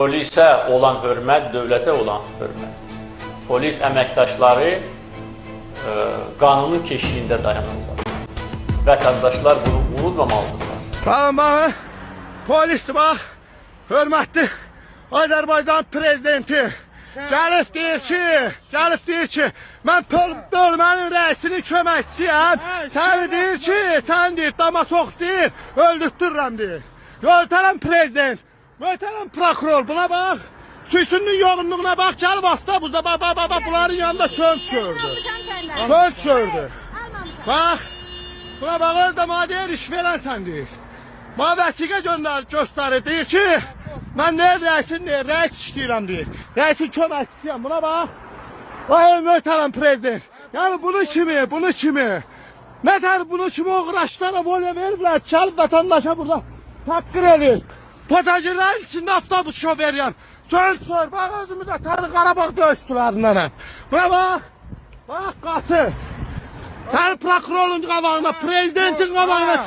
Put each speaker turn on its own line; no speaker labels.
Polisə olan hörmət, dövlətə olan hörmət. Polis əməkdaşları qanunun keşiyində dayanırlar. Vətəndaşlar bunu unutmamalıdırlar.
Bakın, polis bax, hörmətli Azərbaycan prezidenti gəlib deyir ki, mən bölmənin rəisinin köməkçisiyəm. Sən deyir ki, sən deyir, dama çox deyir, öldürtdürürəm deyir. Möhtərəm prezident, möhtərəm prokuror, buna bax. Süysünün yoğunluğuna bax, gəlib avtobusda, bax, bunların yanında könç sördü. Könç sördü. Bax, buna bax, özdə mənə deyir, iş verən sən deyir. Mənə vəsiqə göstərir, deyir ki, mən rəisin deyir, rəis işləyirəm deyir. Rəisin köməkçisiyəm, buna bax. Vay, möhtərəm prezident. Yəni bunu kimi, nətər bunu kimi uğraşlara volya veriblər, gəlib vətəndaşa burada haqqır edir. Pasajirlərin içində avtobus şoferiyəm. Sör, bax özümü də Qarabağ döyüşçülərindən. Buna bax, qaçır. Sən prokurorun qabağına, prezidentin qabağına